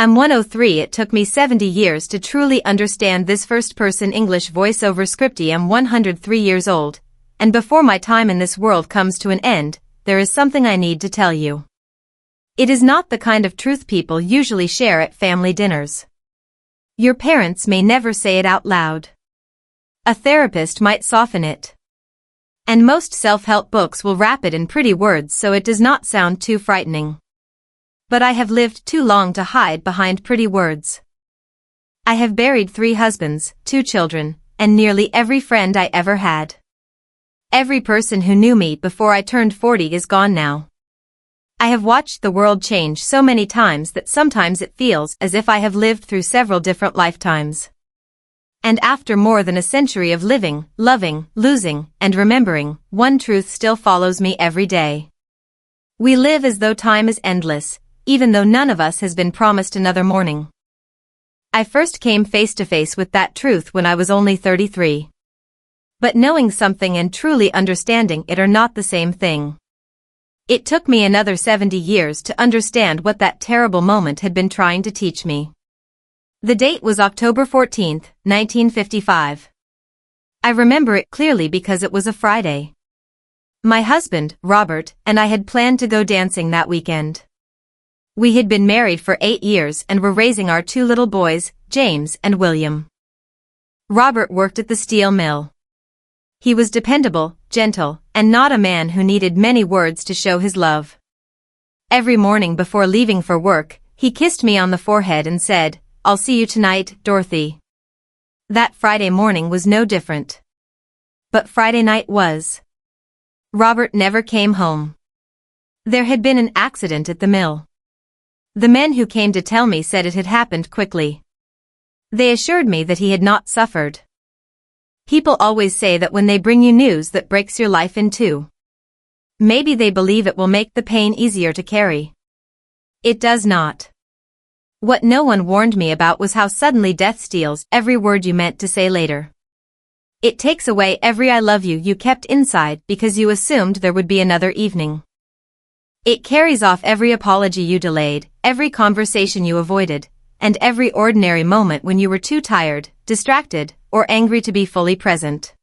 I'm 103. It took me 70 years to truly understand this first-person English voiceover scripty. I'm 103 years old, and before my time in this world comes to an end, there is something I need to tell you. It is not the kind of truth people usually share at family dinners. Your parents may never say it out loud. A therapist might soften it. And most self-help books will wrap it in pretty words so it does not sound too frightening. But I have lived too long to hide behind pretty words. I have buried 3 husbands, 2 children, and nearly every friend I ever had. Every person who knew me before I turned 40 is gone now. I have watched the world change so many times that sometimes it feels as if I have lived through several different lifetimes. And after more than a century of living, loving, losing, and remembering, one truth still follows me every day. We live as though time is endless, even though none of us has been promised another morning. I first came face to face with that truth when I was only 33. But knowing something and truly understanding it are not the same thing. It took me another 70 years to understand what that terrible moment had been trying to teach me. The date was October 14, 1955. I remember it clearly because it was a Friday. My husband, Robert, and I had planned to go dancing that weekend. We had been married for 8 years and were raising our 2 little boys, James and William. Robert worked at the steel mill. He was dependable, gentle, and not a man who needed many words to show his love. Every morning before leaving for work, he kissed me on the forehead and said, "I'll see you tonight, Dorothy." That Friday morning was no different. But Friday night was. Robert never came home. There had been an accident at the mill. The men who came to tell me said it had happened quickly. They assured me that he had not suffered. People always say that when they bring you news that breaks your life in two. Maybe they believe it will make the pain easier to carry. It does not. What no one warned me about was how suddenly death steals every word you meant to say later. It takes away every "I love you" you kept inside because you assumed there would be another evening. It carries off every apology you delayed, every conversation you avoided, and every ordinary moment when you were too tired, distracted, or angry to be fully present.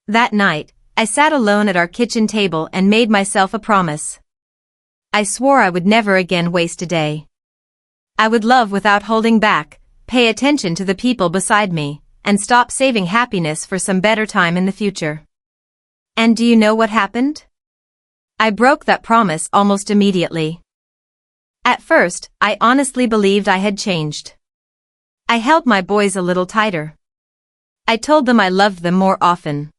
That night, I sat alone at our kitchen table and made myself a promise. I swore I would never again waste a day. I would love without holding back, pay attention to the people beside me, and stop saving happiness for some better time in the future. And do you know what happened? I broke that promise almost immediately. At first, I honestly believed I had changed. I held my boys a little tighter. I told them I loved them more often.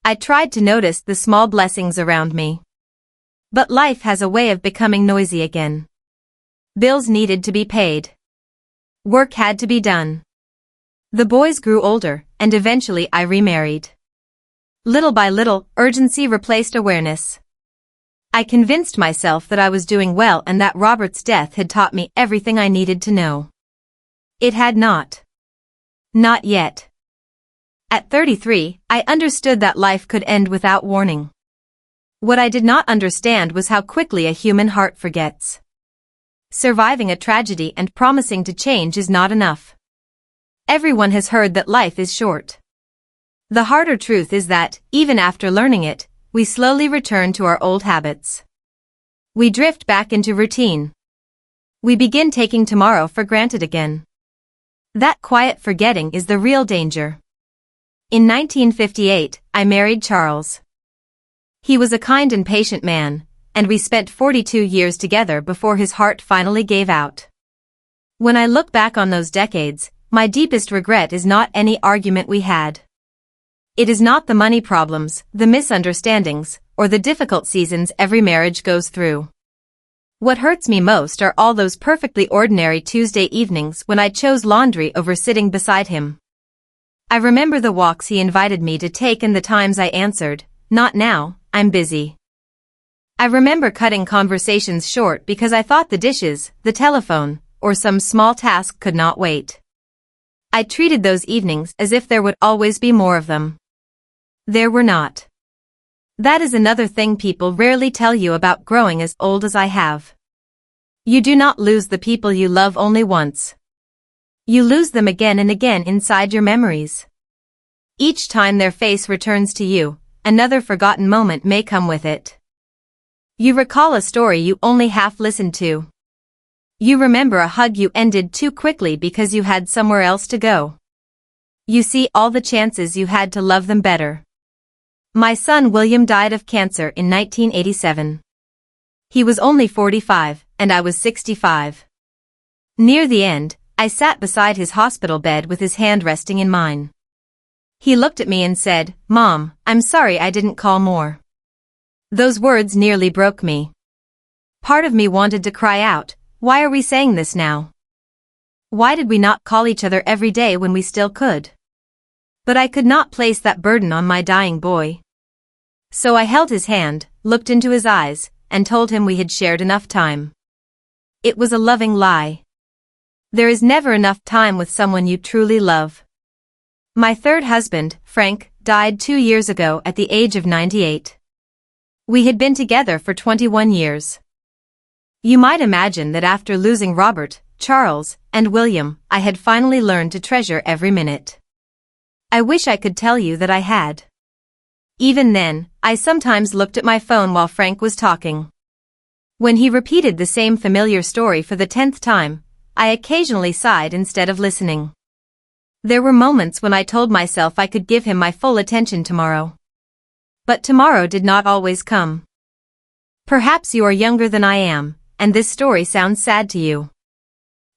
I tried to notice the small blessings around me. But life has a way of becoming noisy again. Bills needed to be paid. Work had to be done. The boys grew older, and eventually I remarried. Little by little, urgency replaced awareness. I convinced myself that I was doing well and that Robert's death had taught me everything I needed to know. It had not. Not yet. At 33, I understood that life could end without warning. What I did not understand was how quickly a human heart forgets. Surviving a tragedy and promising to change is not enough. Everyone has heard that life is short. The harder truth is that, even after learning it, we slowly return to our old habits. We drift back into routine. We begin taking tomorrow for granted again. That quiet forgetting is the real danger. In 1958, I married Charles. He was a kind and patient man, and we spent 42 years together before his heart finally gave out. When I look back on those decades, my deepest regret is not any argument we had. It is not the money problems, the misunderstandings, or the difficult seasons every marriage goes through. What hurts me most are all those perfectly ordinary Tuesday evenings when I chose laundry over sitting beside him. I remember the walks he invited me to take and the times I answered, "Not now, I'm busy." I remember cutting conversations short because I thought the dishes, the telephone, or some small task could not wait. I treated those evenings as if there would always be more of them. There were not. That is another thing people rarely tell you about growing as old as I have. You do not lose the people you love only once. You lose them again and again inside your memories. Each time their face returns to you, another forgotten moment may come with it. You recall a story you only half listened to. You remember a hug you ended too quickly because you had somewhere else to go. You see all the chances you had to love them better. My son William died of cancer in 1987. He was only 45, and I was 65. Near the end, I sat beside his hospital bed with his hand resting in mine. He looked at me and said, "Mom, I'm sorry I didn't call more." Those words nearly broke me. Part of me wanted to cry out, "Why are we saying this now? Why did we not call each other every day when we still could?" But I could not place that burden on my dying boy. So I held his hand, looked into his eyes, and told him we had shared enough time. It was a loving lie. There is never enough time with someone you truly love. My third husband, Frank, died 2 years ago at the age of 98. We had been together for 21 years. You might imagine that after losing Robert, Charles, and William, I had finally learned to treasure every minute. I wish I could tell you that I had. Even then, I sometimes looked at my phone while Frank was talking. When he repeated the same familiar story for the 10th time, I occasionally sighed instead of listening. There were moments when I told myself I could give him my full attention tomorrow. But tomorrow did not always come. Perhaps you are younger than I am, and this story sounds sad to you.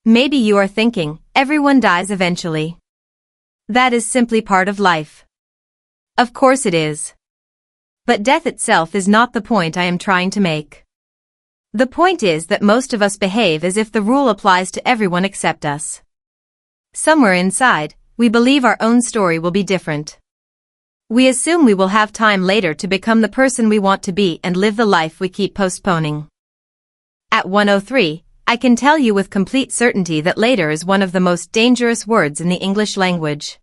Maybe you are thinking, everyone dies eventually. That is simply part of life. Of course it is. But death itself is not the point I am trying to make. The point is that most of us behave as if the rule applies to everyone except us. Somewhere inside, we believe our own story will be different. We assume we will have time later to become the person we want to be and live the life we keep postponing. At 103, I can tell you with complete certainty that later is one of the most dangerous words in the English language.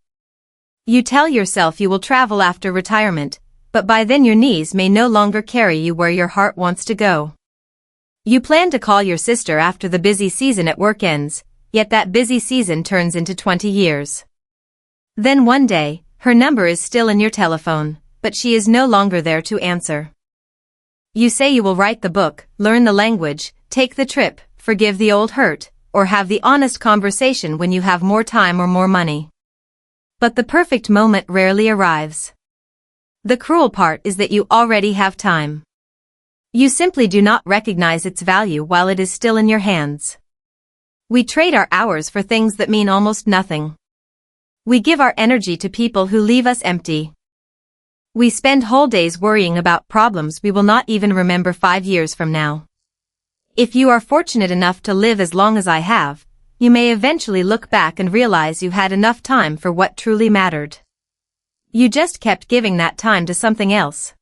You tell yourself you will travel after retirement, but by then your knees may no longer carry you where your heart wants to go. You plan to call your sister after the busy season at work ends, yet that busy season turns into 20 years. Then one day, her number is still in your telephone, but she is no longer there to answer. You say you will write the book, learn the language, take the trip, forgive the old hurt, or have the honest conversation when you have more time or more money. But the perfect moment rarely arrives. The cruel part is that you already have time. You simply do not recognize its value while it is still in your hands. We trade our hours for things that mean almost nothing. We give our energy to people who leave us empty. We spend whole days worrying about problems we will not even remember 5 years from now. If you are fortunate enough to live as long as I have, you may eventually look back and realize you had enough time for what truly mattered. You just kept giving that time to something else.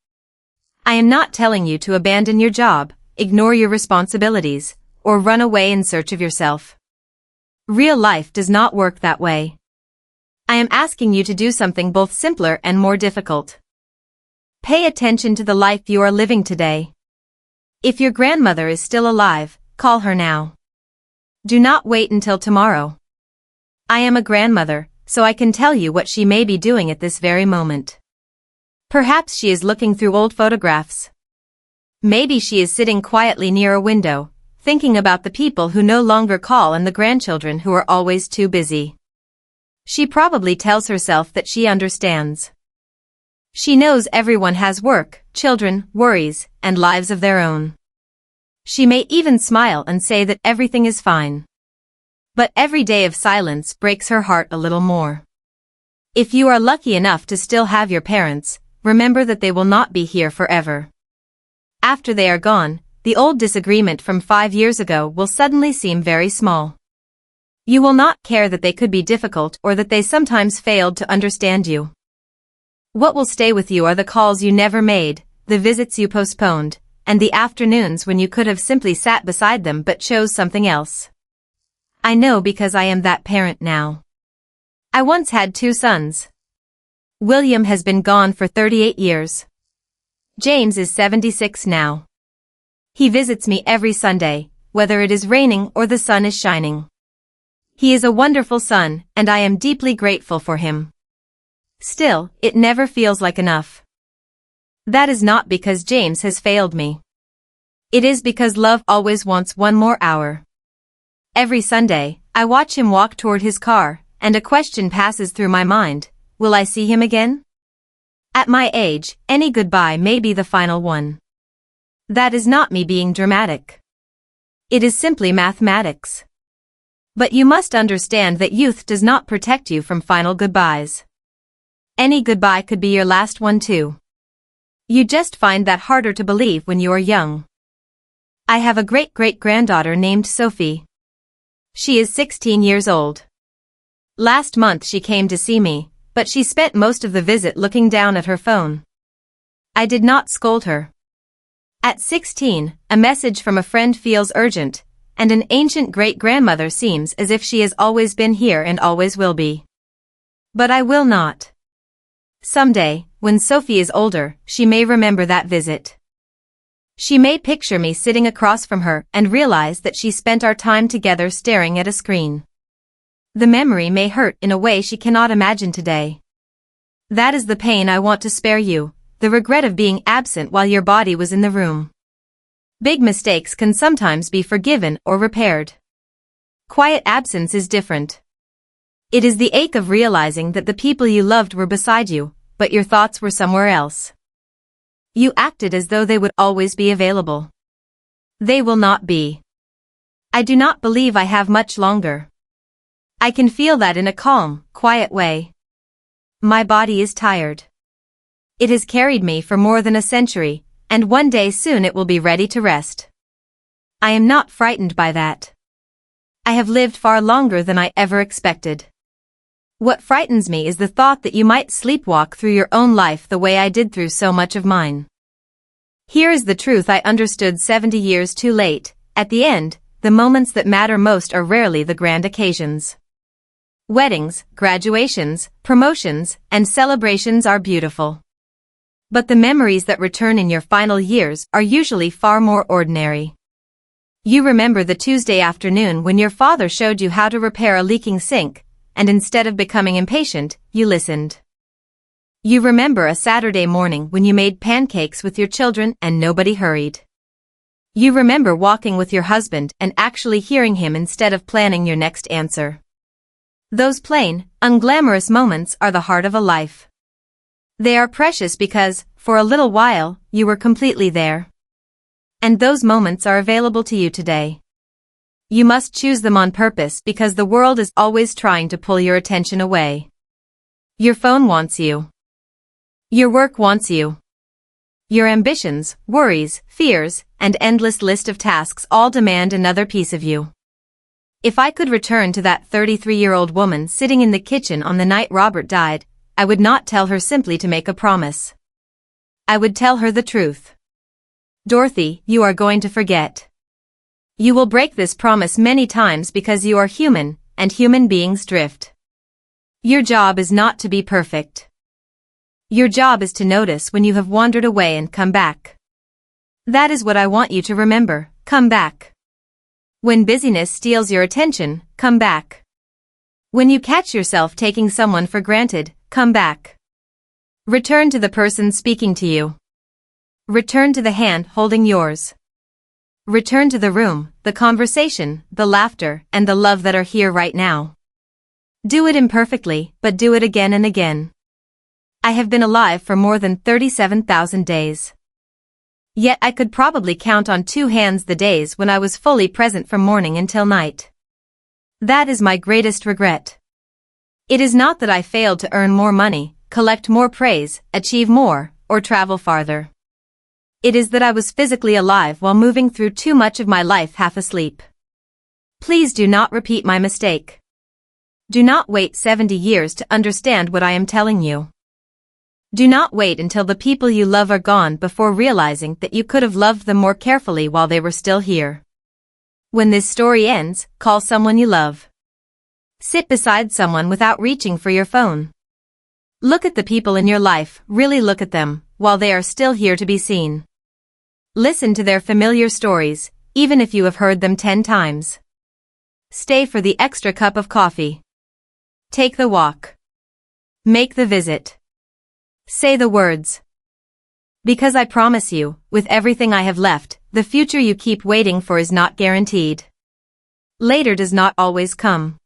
I am not telling you to abandon your job, ignore your responsibilities, or run away in search of yourself. Real life does not work that way. I am asking you to do something both simpler and more difficult. Pay attention to the life you are living today. If your grandmother is still alive, call her now. Do not wait until tomorrow. I am a grandmother, so I can tell you what she may be doing at this very moment. Perhaps she is looking through old photographs. Maybe she is sitting quietly near a window, thinking about the people who no longer call and the grandchildren who are always too busy. She probably tells herself that she understands. She knows everyone has work, children, worries, and lives of their own. She may even smile and say that everything is fine. But every day of silence breaks her heart a little more. If you are lucky enough to still have your parents, remember that they will not be here forever. After they are gone, the old disagreement from 5 years ago will suddenly seem very small. You will not care that they could be difficult or that they sometimes failed to understand you. What will stay with you are the calls you never made, the visits you postponed, and the afternoons when you could have simply sat beside them but chose something else. I know because I am that parent now. I once had 2 sons. William has been gone for 38 years. James is 76 now. He visits me every Sunday, whether it is raining or the sun is shining. He is a wonderful son, and I am deeply grateful for him. Still, it never feels like enough. That is not because James has failed me. It is because love always wants one more hour. Every Sunday, I watch him walk toward his car, and a question passes through my mind: will I see him again? At my age, any goodbye may be the final one. That is not me being dramatic. It is simply mathematics. But you must understand that youth does not protect you from final goodbyes. Any goodbye could be your last one too. You just find that harder to believe when you are young. I have a great-great-granddaughter named Sophie. She is 16 years old. Last month she came to see me, but she spent most of the visit looking down at her phone. I did not scold her. At 16, a message from a friend feels urgent, and an ancient great-grandmother seems as if she has always been here and always will be. But I will not. Someday, when Sophie is older, she may remember that visit. She may picture me sitting across from her and realize that she spent our time together staring at a screen. The memory may hurt in a way she cannot imagine today. That is the pain I want to spare you, the regret of being absent while your body was in the room. Big mistakes can sometimes be forgiven or repaired. Quiet absence is different. It is the ache of realizing that the people you loved were beside you, but your thoughts were somewhere else. You acted as though they would always be available. They will not be. I do not believe I have much longer. I can feel that in a calm, quiet way. My body is tired. It has carried me for more than a century, and one day soon it will be ready to rest. I am not frightened by that. I have lived far longer than I ever expected. What frightens me is the thought that you might sleepwalk through your own life the way I did through so much of mine. Here is the truth I understood 70 years too late. At the end, the moments that matter most are rarely the grand occasions. Weddings, graduations, promotions, and celebrations are beautiful. But the memories that return in your final years are usually far more ordinary. You remember the Tuesday afternoon when your father showed you how to repair a leaking sink, and instead of becoming impatient, you listened. You remember a Saturday morning when you made pancakes with your children and nobody hurried. You remember walking with your husband and actually hearing him instead of planning your next answer. Those plain, unglamorous moments are the heart of a life. They are precious because, for a little while, you were completely there. And those moments are available to you today. You must choose them on purpose because the world is always trying to pull your attention away. Your phone wants you. Your work wants you. Your ambitions, worries, fears, and endless list of tasks all demand another piece of you. If I could return to that 33-year-old woman sitting in the kitchen on the night Robert died, I would not tell her simply to make a promise. I would tell her the truth. Dorothy, you are going to forget. You will break this promise many times because you are human, and human beings drift. Your job is not to be perfect. Your job is to notice when you have wandered away and come back. That is what I want you to remember. Come back. When busyness steals your attention, come back. When you catch yourself taking someone for granted, come back. Return to the person speaking to you. Return to the hand holding yours. Return to the room, the conversation, the laughter, and the love that are here right now. Do it imperfectly, but do it again and again. I have been alive for more than 37,000 days. Yet I could probably count on two hands the days when I was fully present from morning until night. That is my greatest regret. It is not that I failed to earn more money, collect more praise, achieve more, or travel farther. It is that I was physically alive while moving through too much of my life half asleep. Please do not repeat my mistake. Do not wait 70 years to understand what I am telling you. Do not wait until the people you love are gone before realizing that you could have loved them more carefully while they were still here. When this story ends, call someone you love. Sit beside someone without reaching for your phone. Look at the people in your life, really look at them, while they are still here to be seen. Listen to their familiar stories, even if you have heard them 10 times. Stay for the extra cup of coffee. Take the walk. Make the visit. Say the words. Because I promise you, with everything I have left, the future you keep waiting for is not guaranteed. Later does not always come.